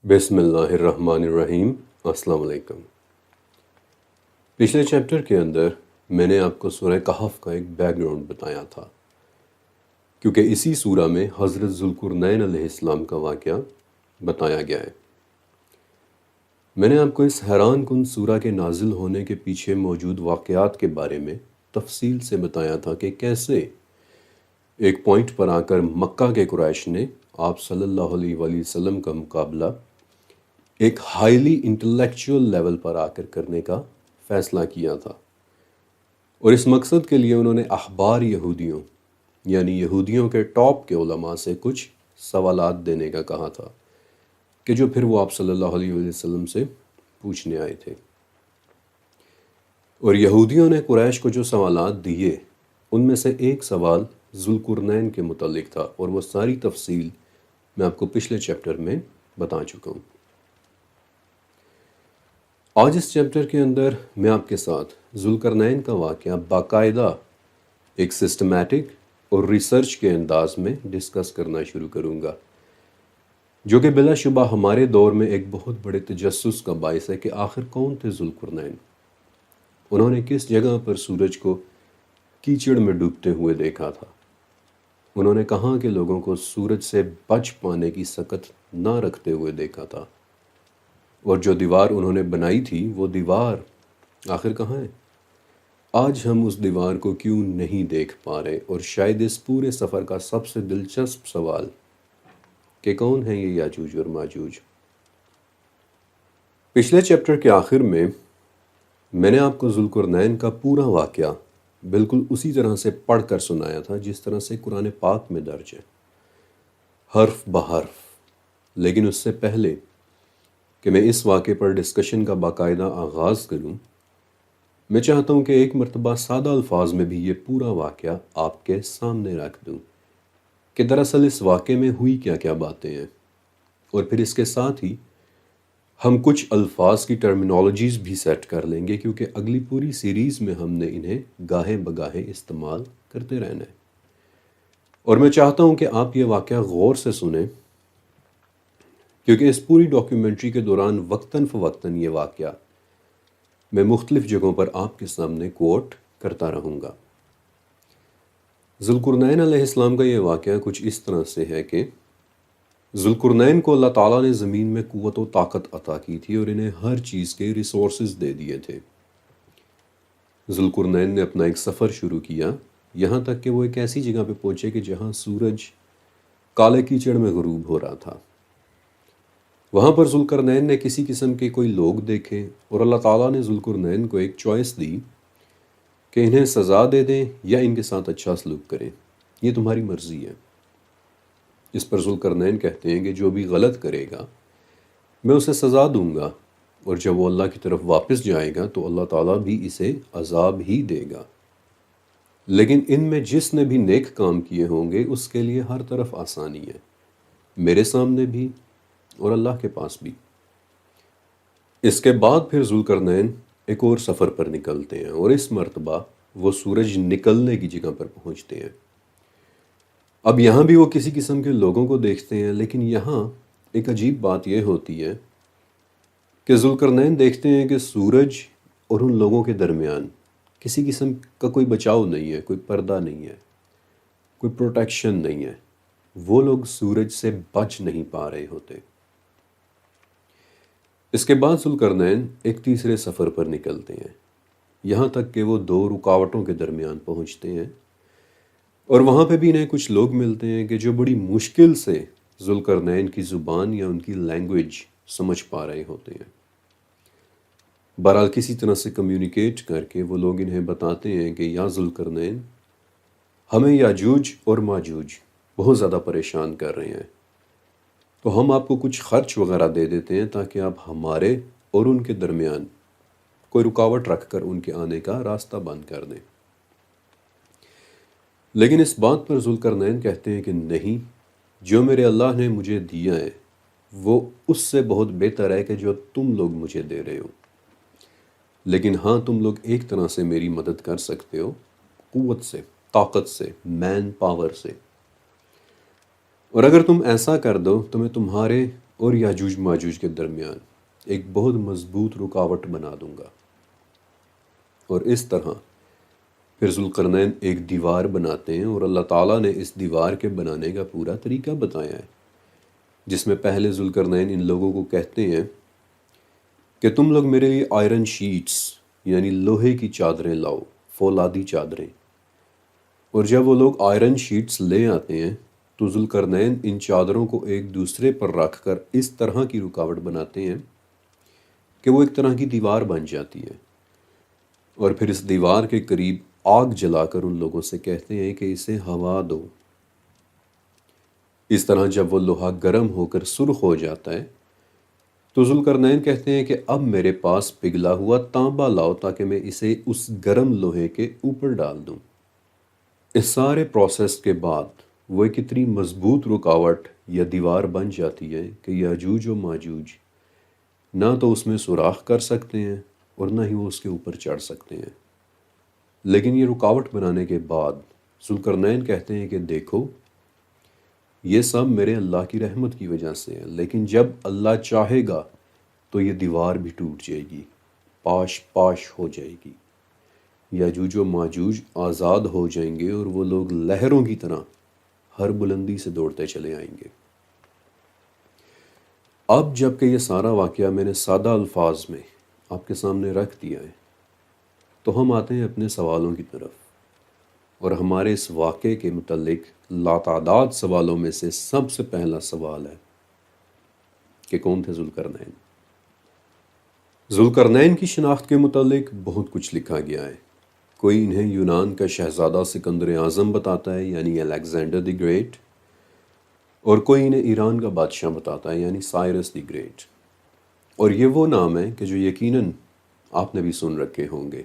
بسم اللہ الرحمن الرحیم۔ السلام علیکم۔ پچھلے چیپٹر کے اندر میں نے آپ کو سورہ کہف کا ایک بیک گراؤنڈ بتایا تھا، کیونکہ اسی سورہ میں حضرت ذوالقرنین علیہ السلام کا واقعہ بتایا گیا ہے۔ میں نے آپ کو اس حیران کن سورہ کے نازل ہونے کے پیچھے موجود واقعات کے بارے میں تفصیل سے بتایا تھا کہ کیسے ایک پوائنٹ پر آ کر مکہ کے قریش نے آپ صلی اللہ علیہ وآلہ وسلم کا مقابلہ ایک ہائیلی انٹلیکچوئل لیول پر آ کر کرنے کا فیصلہ کیا تھا، اور اس مقصد کے لیے انہوں نے احبار یہودیوں یعنی یہودیوں کے ٹاپ کے علماء سے کچھ سوالات دینے کا کہا تھا کہ جو پھر وہ آپ صلی اللہ علیہ وسلم سے پوچھنے آئے تھے۔ اور یہودیوں نے قریش کو جو سوالات دیے ان میں سے ایک سوال ذوالقرنین کے متعلق تھا، اور وہ ساری تفصیل میں آپ کو پچھلے چیپٹر میں بتا چکا ہوں۔ آج اس چیپٹر کے اندر میں آپ کے ساتھ ذوالقرنین کا واقعہ باقاعدہ ایک سسٹمیٹک اور ریسرچ کے انداز میں ڈسکس کرنا شروع کروں گا، جو کہ بلا شبہ ہمارے دور میں ایک بہت بڑے تجسس کا باعث ہے کہ آخر کون تھے ذوالقرنین۔ انہوں نے کس جگہ پر سورج کو کیچڑ میں ڈوبتے ہوئے دیکھا تھا؟ انہوں نے کہاں کے لوگوں کو سورج سے بچ پانے کی سکت نہ رکھتے ہوئے دیکھا تھا؟ اور جو دیوار انہوں نے بنائی تھی وہ دیوار آخر کہاں ہے؟ آج ہم اس دیوار کو کیوں نہیں دیکھ پا رہے؟ اور شاید اس پورے سفر کا سب سے دلچسپ سوال کہ کون ہیں یہ یاجوج اور ماجوج۔ پچھلے چیپٹر کے آخر میں نے آپ کو ذوالقرنین کا پورا واقعہ بالکل اسی طرح سے پڑھ کر سنایا تھا جس طرح سے قرآن پاک میں درج ہے، حرف بحرف۔ لیکن اس سے پہلے کہ میں اس واقعے پر ڈسکشن کا باقاعدہ آغاز کروں، میں چاہتا ہوں کہ ایک مرتبہ سادہ الفاظ میں بھی یہ پورا واقعہ آپ کے سامنے رکھ دوں کہ دراصل اس واقعے میں ہوئی کیا کیا باتیں ہیں، اور پھر اس کے ساتھ ہی ہم کچھ الفاظ کی ٹرمینالوجیز بھی سیٹ کر لیں گے، کیونکہ اگلی پوری سیریز میں ہم نے انہیں گاہے بگاہے استعمال کرتے رہنا ہے۔ اور میں چاہتا ہوں کہ آپ یہ واقعہ غور سے سنیں، کیونکہ اس پوری ڈاکیومنٹری کے دوران وقتاً فوقتاً یہ واقعہ میں مختلف جگہوں پر آپ کے سامنے کوٹ کرتا رہوں گا۔ ذوالقرنین علیہ السلام کا یہ واقعہ کچھ اس طرح سے ہے کہ ذوالقرنین کو اللہ تعالیٰ نے زمین میں قوت و طاقت عطا کی تھی اور انہیں ہر چیز کے ریسورسز دے دیے تھے۔ ذوالقرنین نے اپنا ایک سفر شروع کیا، یہاں تک کہ وہ ایک ایسی جگہ پہ پہنچے کہ جہاں سورج کالے کیچڑ میں غروب ہو رہا تھا۔ وہاں پر ذوالقرنین نے کسی قسم کے کوئی لوگ دیکھے، اور اللہ تعالیٰ نے ذوالقرنین کو ایک چوائس دی کہ انہیں سزا دے دیں یا ان کے ساتھ اچھا سلوک کریں، یہ تمہاری مرضی ہے۔ اس پر ذوالقرنین کہتے ہیں کہ جو بھی غلط کرے گا میں اسے سزا دوں گا، اور جب وہ اللہ کی طرف واپس جائے گا تو اللہ تعالیٰ بھی اسے عذاب ہی دے گا، لیکن ان میں جس نے بھی نیک کام کیے ہوں گے اس کے لیے ہر طرف آسانی ہے، میرے سامنے بھی اور اللہ کے پاس بھی۔ اس کے بعد پھر ذوالقرنین ایک اور سفر پر نکلتے ہیں، اور اس مرتبہ وہ سورج نکلنے کی جگہ پر پہنچتے ہیں۔ اب یہاں بھی وہ کسی قسم کے لوگوں کو دیکھتے ہیں، لیکن یہاں ایک عجیب بات یہ ہوتی ہے کہ ذوالقرنین دیکھتے ہیں کہ سورج اور ان لوگوں کے درمیان کسی قسم کا کوئی بچاؤ نہیں ہے، کوئی پردہ نہیں ہے، کوئی پروٹیکشن نہیں ہے، وہ لوگ سورج سے بچ نہیں پا رہے ہوتے۔ اس کے بعد ذوالقرنین ایک تیسرے سفر پر نکلتے ہیں، یہاں تک کہ وہ دو رکاوٹوں کے درمیان پہنچتے ہیں، اور وہاں پہ بھی انہیں کچھ لوگ ملتے ہیں کہ جو بڑی مشکل سے ذوالقرنین کی زبان یا ان کی لینگویج سمجھ پا رہے ہوتے ہیں۔ بہرحال کسی طرح سے کمیونیکیٹ کر کے وہ لوگ انہیں بتاتے ہیں کہ یا ذوالقرنین، ہمیں یاجوج اور ماجوج بہت زیادہ پریشان کر رہے ہیں، تو ہم آپ کو کچھ خرچ وغیرہ دے دیتے ہیں تاکہ آپ ہمارے اور ان کے درمیان کوئی رکاوٹ رکھ کر ان کے آنے کا راستہ بند کر دیں۔ لیکن اس بات پر ذوالقرنین کہتے ہیں کہ نہیں، جو میرے اللہ نے مجھے دیا ہے وہ اس سے بہت بہتر ہے کہ جو تم لوگ مجھے دے رہے ہو، لیکن ہاں تم لوگ ایک طرح سے میری مدد کر سکتے ہو، قوت سے، طاقت سے، مین پاور سے، اور اگر تم ایسا کر دو تو میں تمہارے اور یاجوج ماجوج کے درمیان ایک بہت مضبوط رکاوٹ بنا دوں گا۔ اور اس طرح پھر ذوالقرنین ایک دیوار بناتے ہیں، اور اللہ تعالیٰ نے اس دیوار کے بنانے کا پورا طریقہ بتایا ہے، جس میں پہلے ذوالقرنین ان لوگوں کو کہتے ہیں کہ تم لوگ میرے لیے آئرن شیٹس یعنی لوہے کی چادریں لاؤ، فولادی چادریں۔ اور جب وہ لوگ آئرن شیٹس لے آتے ہیں تو ذوالقرنین ان چادروں کو ایک دوسرے پر رکھ کر اس طرح کی رکاوٹ بناتے ہیں کہ وہ ایک طرح کی دیوار بن جاتی ہے، اور پھر اس دیوار کے قریب آگ جلا کر ان لوگوں سے کہتے ہیں کہ اسے ہوا دو۔ اس طرح جب وہ لوہا گرم ہو کر سرخ ہو جاتا ہے تو ذوالقرنین کہتے ہیں کہ اب میرے پاس پگھلا ہوا تانبا لاؤ تاکہ میں اسے اس گرم لوہے کے اوپر ڈال دوں۔ اس سارے پروسیس کے بعد وہ ایک اتنی مضبوط رکاوٹ یا دیوار بن جاتی ہے کہ یاجوج و ماجوج نہ تو اس میں سوراخ کر سکتے ہیں اور نہ ہی وہ اس کے اوپر چڑھ سکتے ہیں۔ لیکن یہ رکاوٹ بنانے کے بعد ذوالقرنین کہتے ہیں کہ دیکھو یہ سب میرے اللہ کی رحمت کی وجہ سے ہے، لیکن جب اللہ چاہے گا تو یہ دیوار بھی ٹوٹ جائے گی، پاش پاش ہو جائے گی، یاجوج و ماجوج آزاد ہو جائیں گے اور وہ لوگ لہروں کی طرح ہر بلندی سے دوڑتے چلے آئیں گے۔ اب جب کہ یہ سارا واقعہ میں نے سادہ الفاظ میں آپ کے سامنے رکھ دیا ہے تو ہم آتے ہیں اپنے سوالوں کی طرف، اور ہمارے اس واقعے کے متعلق لاتعداد سوالوں میں سے سب سے پہلا سوال ہے کہ کون تھے ذوالقرنین؟ ذوالقرنین کی شناخت کے متعلق بہت کچھ لکھا گیا ہے۔ کوئی انہیں یونان کا شہزادہ سکندر اعظم بتاتا ہے یعنی الیگزینڈر دی گریٹ، اور کوئی انہیں ایران کا بادشاہ بتاتا ہے یعنی سائرس دی گریٹ، اور یہ وہ نام ہے کہ جو یقیناً آپ نے بھی سن رکھے ہوں گے۔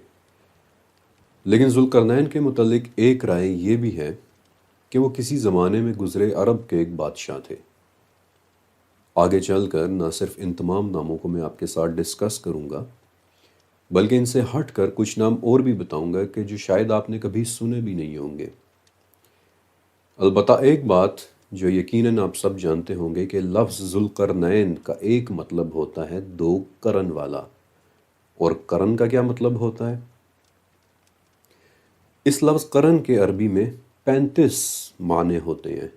لیکن ذوالقرنین کے متعلق ایک رائے یہ بھی ہے کہ وہ کسی زمانے میں گزرے عرب کے ایک بادشاہ تھے۔ آگے چل کر نہ صرف ان تمام ناموں کو میں آپ کے ساتھ ڈسکس کروں گا، بلکہ ان سے ہٹ کر کچھ نام اور بھی بتاؤں گا کہ جو شاید آپ نے کبھی سنے بھی نہیں ہوں گے۔ البتہ ایک بات جو یقیناً آپ سب جانتے ہوں گے کہ لفظ ذوالقرنین کا ایک مطلب ہوتا ہے دو قرن والا، اور قرن کا کیا مطلب ہوتا ہے؟ اس لفظ قرن کے عربی میں 35 معنی ہوتے ہیں،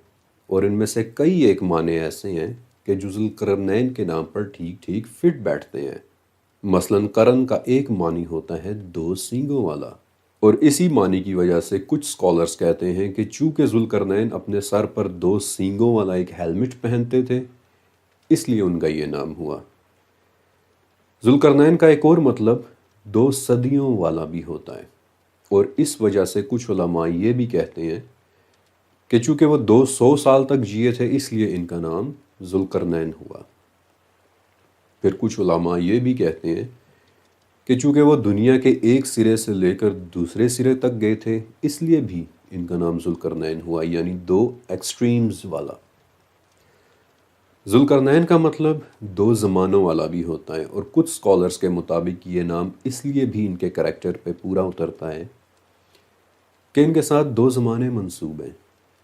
اور ان میں سے کئی ایک معنی ایسے ہیں کہ جو ذوالقرنین کے نام پر ٹھیک ٹھیک فٹ بیٹھتے ہیں۔ مثلاً قرن کا ایک معنی ہوتا ہے دو سینگوں والا، اور اسی معنی کی وجہ سے کچھ سکولرز کہتے ہیں کہ چونکہ ذوالقرنین اپنے سر پر دو سینگوں والا ایک ہیلمٹ پہنتے تھے اس لیے ان کا یہ نام ہوا۔ ذوالقرنین کا ایک اور مطلب دو صدیوں والا بھی ہوتا ہے، اور اس وجہ سے کچھ علماء یہ بھی کہتے ہیں کہ چونکہ وہ 200 سال تک جیے تھے اس لیے ان کا نام ذوالقرنین ہوا۔ پھر کچھ علماء یہ بھی کہتے ہیں کہ چونکہ وہ دنیا کے ایک سرے سے لے کر دوسرے سرے تک گئے تھے اس لیے بھی ان کا نام ذوالقرنین ہوا، یعنی دو ایکسٹریمز والا۔ ذوالقرنین کا مطلب دو زمانوں والا بھی ہوتا ہے، اور کچھ سکولرز کے مطابق یہ نام اس لیے بھی ان کے کریکٹر پہ پورا اترتا ہے کہ ان کے ساتھ دو زمانے منسوب ہیں،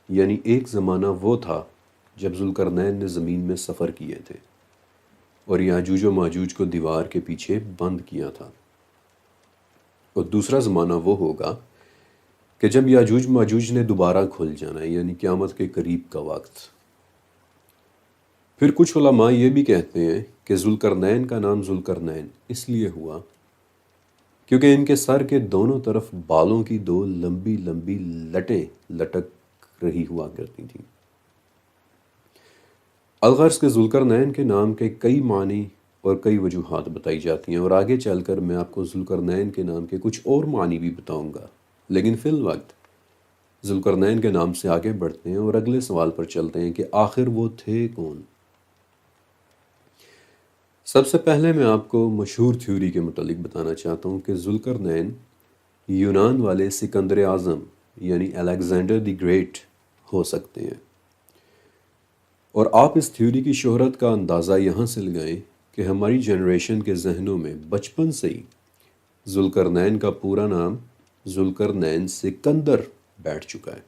یعنی ایک زمانہ وہ تھا جب ذوالقرنین نے زمین میں سفر کیے تھے اور یاجوج و ماجوج کو دیوار کے پیچھے بند کیا تھا، اور دوسرا زمانہ وہ ہوگا کہ جب یاجوج ماجوج نے دوبارہ کھل جانا ہے، یعنی قیامت کے قریب کا وقت۔ پھر کچھ علماء یہ بھی کہتے ہیں کہ ذوالقرنین کا نام ذوالقرنین اس لیے ہوا کیونکہ ان کے سر کے دونوں طرف بالوں کی دو لمبی لمبی لٹیں لٹک رہی ہوا کرتی تھیں۔ الغرض کے ذوالقرنین کے نام کے کئی معنی اور کئی وجوہات بتائی جاتی ہیں، اور آگے چل کر میں آپ کو ذوالقرنین کے نام کے کچھ اور معنی بھی بتاؤں گا، لیکن فی الوقت ذوالقرنین کے نام سے آگے بڑھتے ہیں اور اگلے سوال پر چلتے ہیں کہ آخر وہ تھے کون؟ سب سے پہلے میں آپ کو مشہور تھیوری کے متعلق بتانا چاہتا ہوں کہ ذوالقرنین یونان والے سکندر اعظم یعنی الیگزینڈر دی گریٹ ہو سکتے ہیں، اور آپ اس تھیوری کی شہرت کا اندازہ یہاں سے لگائیں کہ ہماری جنریشن کے ذہنوں میں بچپن سے ہی ذوالقرنین کا پورا نام ذوالقرنین سکندر بیٹھ چکا ہے،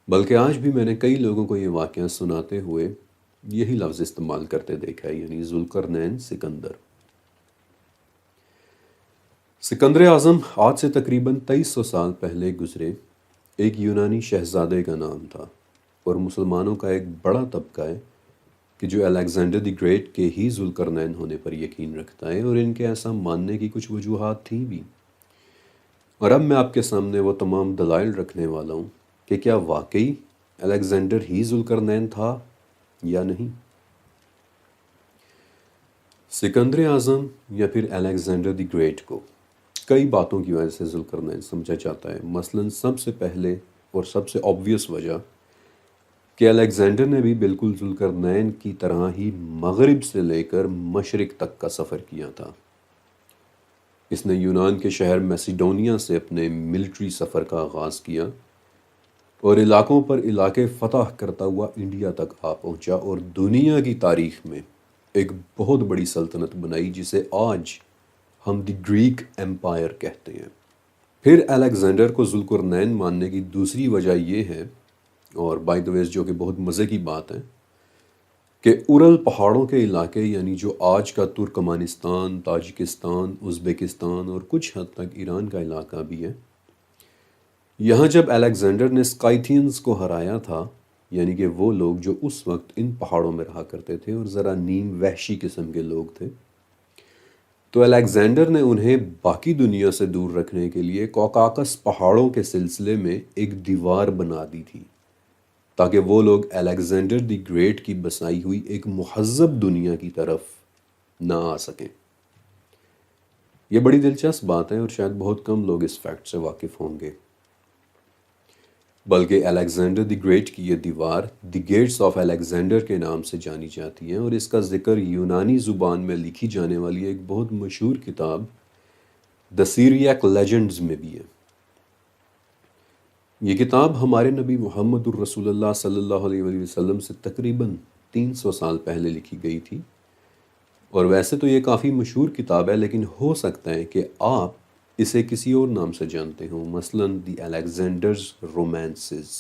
بلکہ آج بھی میں نے کئی لوگوں کو یہ واقعہ سناتے ہوئے یہی لفظ استعمال کرتے دیکھا ہے، یعنی ذوالقرنین سکندر۔ سکندر اعظم آج سے تقریباً 2300 سال پہلے گزرے ایک یونانی شہزادے کا نام تھا، اور مسلمانوں کا ایک بڑا طبقہ ہے کہ جو الیگزینڈر دی گریٹ کے ہی ذوالقرنین ہونے پر یقین رکھتا ہے، اور ان کے ایسا ماننے کی کچھ وجوہات تھیں بھی۔ اور اب میں آپ کے سامنے وہ تمام دلائل رکھنے والا ہوں کہ کیا واقعی الیگزینڈر ہی ذوالقرنین تھا یا نہیں۔ سکندر اعظم یا پھر الیگزینڈر دی گریٹ کو کئی باتوں کی وجہ سے ذوالقرنین سمجھا جاتا ہے۔ مثلاً سب سے پہلے اور سب سے obvious وجہ کہ الیگزینڈر نے بھی بالکل ذوالقرنین کی طرح ہی مغرب سے لے کر مشرق تک کا سفر کیا تھا۔ اس نے یونان کے شہر میسیڈونیا سے اپنے ملٹری سفر کا آغاز کیا اور علاقوں پر علاقے فتح کرتا ہوا انڈیا تک آ پہنچا، اور دنیا کی تاریخ میں ایک بہت بڑی سلطنت بنائی جسے آج ہم دی گریک ایمپائر کہتے ہیں۔ پھر الیگزینڈر کو ذوالقرنین ماننے کی دوسری وجہ یہ ہے، اور بائی دا ویز جو کہ بہت مزے کی بات ہے، کہ اورل پہاڑوں کے علاقے یعنی جو آج کا ترکمانستان، تاجکستان، ازبکستان اور کچھ حد تک ایران کا علاقہ بھی ہے، یہاں جب الیگزینڈر نے اسکائتھینز کو ہرایا تھا، یعنی کہ وہ لوگ جو اس وقت ان پہاڑوں میں رہا کرتے تھے اور ذرا نیم وحشی قسم کے لوگ تھے، تو الیگزینڈر نے انہیں باقی دنیا سے دور رکھنے کے لیے کوکاکس پہاڑوں کے سلسلے میں ایک دیوار بنا دی تھی، تاکہ وہ لوگ الیگزینڈر دی گریٹ کی بسائی ہوئی ایک مہذب دنیا کی طرف نہ آ سکیں۔ یہ بڑی دلچسپ بات ہے اور شاید بہت کم لوگ اس فیکٹ سے واقف ہوں گے، بلکہ الیگزینڈر دی گریٹ کی یہ دیوار دی گیٹس آف الیگزینڈر کے نام سے جانی جاتی ہے، اور اس کا ذکر یونانی زبان میں لکھی جانے والی ایک بہت مشہور کتاب دی سیریاک لیجنڈز میں بھی ہے۔ یہ کتاب ہمارے نبی محمد الرسول اللہ صلی اللہ علیہ وآلہ وسلم سے تقریباً 300 سال پہلے لکھی گئی تھی، اور ویسے تو یہ کافی مشہور کتاب ہے، لیکن ہو سکتا ہے کہ آپ اسے کسی اور نام سے جانتے ہوں، مثلاً دی الیگزینڈرز رومانسز،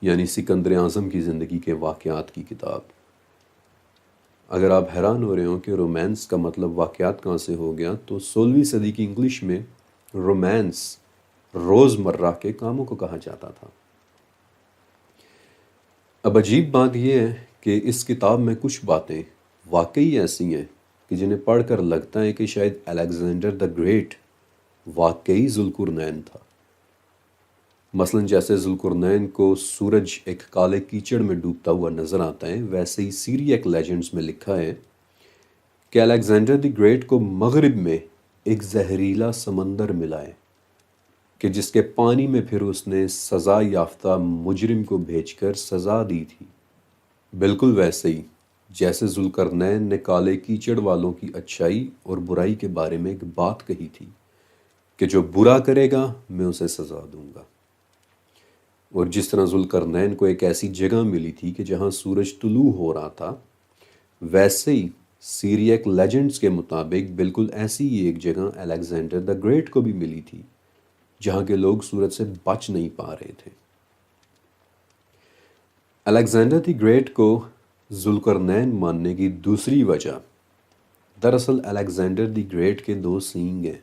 یعنی سکندر اعظم کی زندگی کے واقعات کی کتاب۔ اگر آپ حیران ہو رہے ہوں کہ رومانس کا مطلب واقعات کہاں سے ہو گیا، تو 16ویں صدی کی انگلش میں رومانس روز مرہ کے کاموں کو کہا جاتا تھا۔ اب عجیب بات یہ ہے کہ اس کتاب میں کچھ باتیں واقعی ایسی ہیں کہ جنہیں پڑھ کر لگتا ہے کہ شاید الیگزینڈر دی گریٹ واقعی ذوالقرنین تھا۔ مثلاً جیسے ذوالقرنین کو سورج ایک کالے کیچڑ میں ڈوبتا ہوا نظر آتا ہے، ویسے ہی سیریاک لیجنڈز میں لکھا ہے کہ الیگزینڈر دی گریٹ کو مغرب میں ایک زہریلا سمندر ملا ہے کہ جس کے پانی میں پھر اس نے سزا یافتہ مجرم کو بھیج کر سزا دی تھی، بالکل ویسے ہی جیسے ذوالقرنین نے کالے کیچڑ والوں کی اچھائی اور برائی کے بارے میں ایک بات کہی تھی کہ جو برا کرے گا میں اسے سزا دوں گا۔ اور جس طرح ذوالقرنین کو ایک ایسی جگہ ملی تھی کہ جہاں سورج طلوع ہو رہا تھا، ویسے ہی سیریاک لیجنڈز کے مطابق بالکل ایسی ہی ایک جگہ الیگزینڈر دی گریٹ کو بھی ملی تھی جہاں کے لوگ سورج سے بچ نہیں پا رہے تھے۔ الیگزینڈر دی گریٹ کو ذوالقرنین ماننے کی دوسری وجہ دراصل الیگزینڈر دی گریٹ کے 2 سینگ ہیں،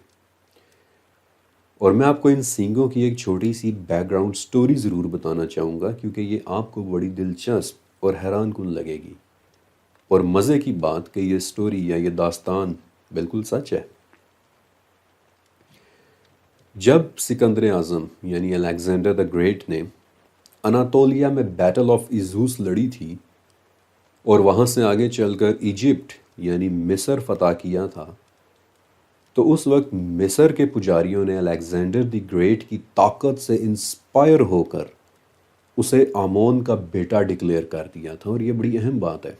اور میں آپ کو ان سینگوں کی ایک چھوٹی سی بیک گراؤنڈ سٹوری ضرور بتانا چاہوں گا، کیونکہ یہ آپ کو بڑی دلچسپ اور حیران کن لگے گی، اور مزے کی بات کہ یہ سٹوری یا یہ داستان بالکل سچ ہے۔ جب سکندر اعظم یعنی الیگزینڈر دی گریٹ نے اناطولیہ میں بیٹل آف ایزوس لڑی تھی اور وہاں سے آگے چل کر ایجپٹ یعنی مصر فتح کیا تھا، تو اس وقت مصر کے پجاریوں نے الیگزینڈر دی گریٹ کی طاقت سے انسپائر ہو کر اسے آمون کا بیٹا ڈکلیئر کر دیا تھا۔ اور یہ بڑی اہم بات ہے،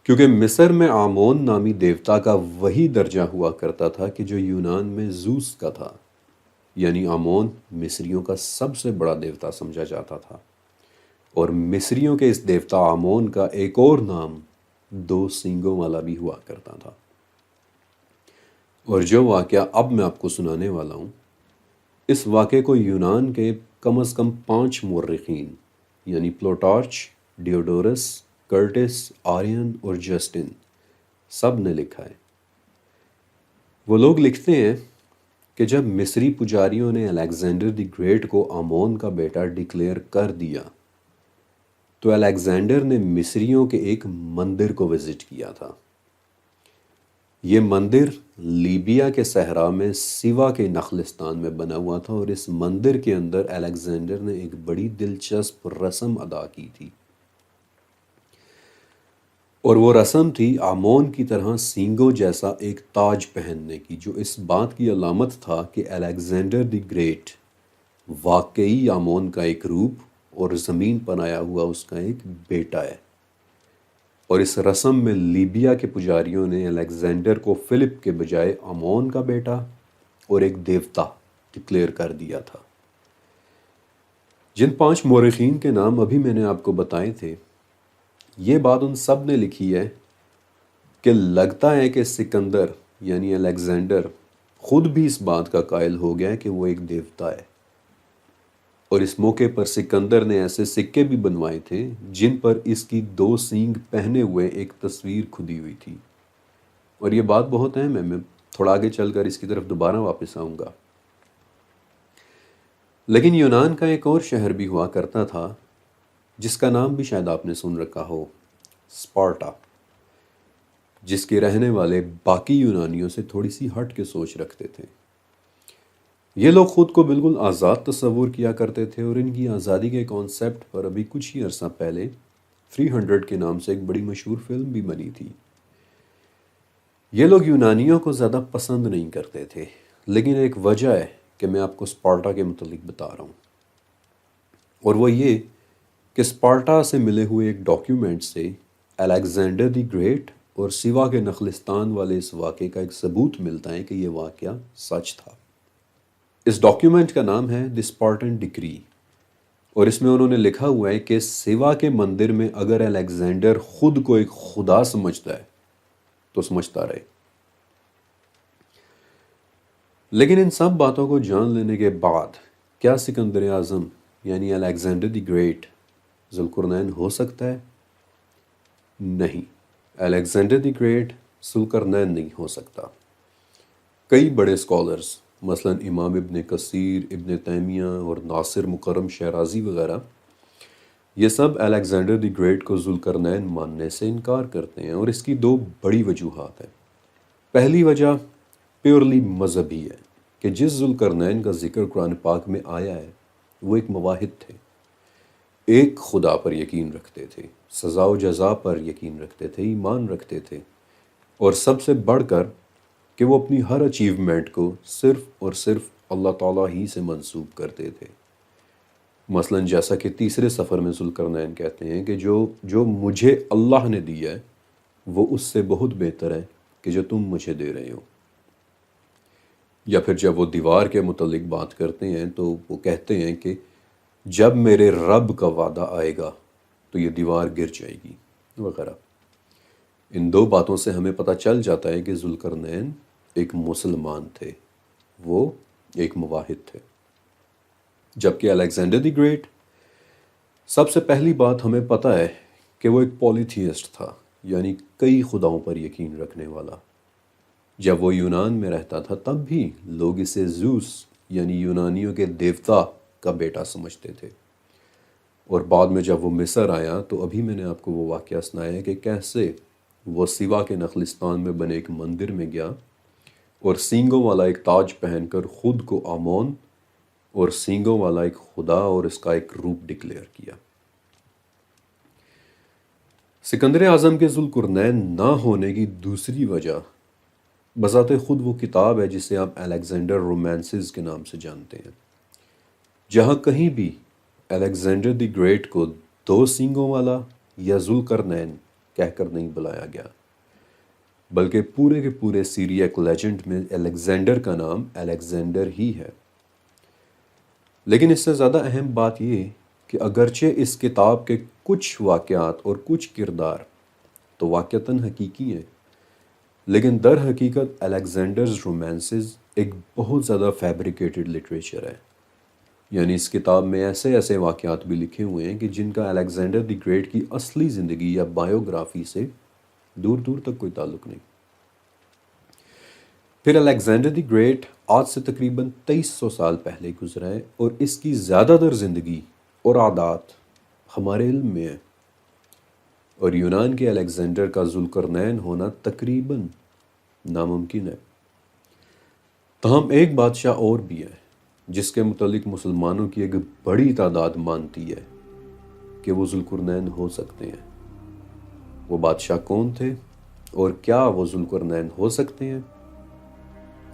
کیونکہ مصر میں آمون نامی دیوتا کا وہی درجہ ہوا کرتا تھا کہ جو یونان میں زوس کا تھا، یعنی آمون مصریوں کا سب سے بڑا دیوتا سمجھا جاتا تھا، اور مصریوں کے اس دیوتا آمون کا ایک اور نام 2 سینگوں والا بھی ہوا کرتا تھا۔ اور جو واقعہ اب میں آپ کو سنانے والا ہوں، اس واقعے کو یونان کے کم از کم 5 مورخین یعنی پلوٹارچ، ڈیوڈورس، کرٹس، آرین اور جسٹن سب نے لکھا ہے۔ وہ لوگ لکھتے ہیں کہ جب مصری پجاریوں نے الیگزینڈر دی گریٹ کو آمون کا بیٹا ڈکلیئر کر دیا تو الیگزینڈر نے مصریوں کے ایک مندر کو وزٹ کیا تھا۔ یہ مندر لیبیا کے صحرا میں سیوا کے نخلستان میں بنا ہوا تھا، اور اس مندر کے اندر الیگزینڈر نے ایک بڑی دلچسپ رسم ادا کی تھی، اور وہ رسم تھی آمون کی طرح سینگوں جیسا ایک تاج پہننے کی، جو اس بات کی علامت تھا کہ الیگزینڈر دی گریٹ واقعی آمون کا ایک روپ اور زمین پر آیا ہوا اس کا ایک بیٹا ہے۔ اور اس رسم میں لیبیا کے پجاریوں نے الیگزینڈر کو فلپ کے بجائے آمون کا بیٹا اور ایک دیوتا ڈکلیئر کر دیا تھا۔ جن 5 مورخین کے نام ابھی میں نے آپ کو بتائے تھے، یہ بات ان سب نے لکھی ہے کہ لگتا ہے کہ سکندر یعنی الیگزینڈر خود بھی اس بات کا قائل ہو گیا کہ وہ ایک دیوتا ہے، اور اس موقع پر سکندر نے ایسے سکے بھی بنوائے تھے جن پر اس کی 2 سینگ پہنے ہوئے ایک تصویر کھدی ہوئی تھی۔ اور یہ بات بہت اہم ہے، میں تھوڑا آگے چل کر اس کی طرف دوبارہ واپس آؤں گا۔ لیکن یونان کا ایک اور شہر بھی ہوا کرتا تھا جس کا نام بھی شاید آپ نے سن رکھا ہو، اسپارٹا، جس کے رہنے والے باقی یونانیوں سے تھوڑی سی ہٹ کے سوچ رکھتے تھے۔ یہ لوگ خود کو بالکل آزاد تصور کیا کرتے تھے، اور ان کی آزادی کے کانسیپٹ پر ابھی کچھ ہی عرصہ پہلے 300 کے نام سے ایک بڑی مشہور فلم بھی بنی تھی۔ یہ لوگ یونانیوں کو زیادہ پسند نہیں کرتے تھے، لیکن ایک وجہ ہے کہ میں آپ کو اسپارٹا کے متعلق بتا رہا ہوں، اور وہ یہ کہ اسپارٹا سے ملے ہوئے ایک ڈاکیومنٹ سے الیگزینڈر دی گریٹ اور سیوا کے نخلستان والے اس واقعے کا ایک ثبوت ملتا ہے کہ یہ واقعہ سچ تھا۔ اس ڈاکیومنٹ کا نام ہے دی اسپارٹن ڈکری، اور اس میں انہوں نے لکھا ہوا ہے کہ سیوا کے مندر میں اگر الیگزینڈر خود کو ایک خدا سمجھتا ہے تو سمجھتا رہے۔ لیکن ان سب باتوں کو جان لینے کے بعد کیا سکندر اعظم یعنی الیگزینڈر دی گریٹ ذوالقرنین ہو سکتا ہے؟ نہیں، الیگزینڈر دی گریٹ ذوالقرنین نہیں ہو سکتا۔ کئی بڑے اسکالرز مثلا امام ابن کثیر، ابن تیمیہ اور ناصر مکرم شیرازی وغیرہ، یہ سب الیگزینڈر دی گریٹ کو ذوالقرنین ماننے سے انکار کرتے ہیں، اور اس کی 2 بڑی وجوہات ہیں۔ پہلی وجہ پیورلی مذہبی ہے کہ جس ذوالقرنین کا ذکر قرآن پاک میں آیا ہے وہ ایک موحد تھے، ایک خدا پر یقین رکھتے تھے، سزا و جزا پر یقین رکھتے تھے، ایمان رکھتے تھے، اور سب سے بڑھ کر کہ وہ اپنی ہر اچیومنٹ کو صرف اور صرف اللہ تعالیٰ ہی سے منسوب کرتے تھے۔ مثلا جیسا کہ تیسرے سفر میں ذوالقرنین کہتے ہیں کہ جو مجھے اللہ نے دیا ہے وہ اس سے بہت بہتر ہے کہ جو تم مجھے دے رہے ہو۔ یا پھر جب وہ دیوار کے متعلق بات کرتے ہیں تو وہ کہتے ہیں کہ جب میرے رب کا وعدہ آئے گا تو یہ دیوار گر جائے گی وغیرہ۔ ان 2 باتوں سے ہمیں پتہ چل جاتا ہے کہ ذوالقرنین ایک مسلمان تھے، وہ ایک موحد تھے، جبکہ الیگزینڈر دی گریٹ، سب سے پہلی بات ہمیں پتہ ہے کہ وہ ایک پولیتھیسٹ تھا، یعنی کئی خداؤں پر یقین رکھنے والا۔ جب وہ یونان میں رہتا تھا تب بھی لوگ اسے زیوس یعنی یونانیوں کے دیوتا کا بیٹا سمجھتے تھے، اور بعد میں جب وہ مصر آیا تو ابھی میں نے آپ کو وہ واقعہ سنایا ہے کہ کیسے وہ سیوا کے نخلستان میں بنے ایک مندر میں گیا اور سینگوں والا ایک تاج پہن کر خود کو آمون اور سینگوں والا ایک خدا اور اس کا ایک روپ ڈکلیئر کیا۔ سکندر اعظم کے ذوالقرنین نہ ہونے کی دوسری وجہ بذات خود وہ کتاب ہے جسے آپ الیگزینڈر رومانسز کے نام سے جانتے ہیں، جہاں کہیں بھی الیگزینڈر دی گریٹ کو 2 سینگوں والا یا ذوالقرنین کہہ کر نہیں بلایا گیا، بلکہ پورے کے پورے سیریاک لیجنڈ میں الیگزینڈر کا نام الیگزینڈر ہی ہے۔ لیکن اس سے زیادہ اہم بات یہ کہ اگرچہ اس کتاب کے کچھ واقعات اور کچھ کردار تو واقعتاً حقیقی ہیں، لیکن در حقیقت الیگزینڈرز رومانسز ایک بہت زیادہ فیبریکیٹڈ لٹریچر ہے، یعنی اس کتاب میں ایسے ایسے واقعات بھی لکھے ہوئے ہیں کہ جن کا الیگزینڈر دی گریٹ کی اصلی زندگی یا بایوگرافی سے دور دور تک کوئی تعلق نہیں۔ پھر الیگزینڈر دی گریٹ آج سے تقریباً 2300 سال پہلے گزرا ہے، اور اس کی زیادہ تر زندگی اور عادات ہمارے علم میں ہیں، اور یونان کے الیگزینڈر کا ذوالقرنین ہونا تقریباً ناممکن ہے۔ تاہم ایک بادشاہ اور بھی ہے جس کے متعلق مسلمانوں کی ایک بڑی تعداد مانتی ہے کہ وہ ذوالقرنین ہو سکتے ہیں۔ وہ بادشاہ کون تھے اور کیا وہ ذوالقرنین ہو سکتے ہیں،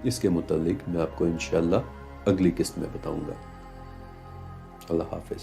اس کے متعلق میں آپ کو انشاءاللہ اگلی قسط میں بتاؤں گا۔ اللہ حافظ۔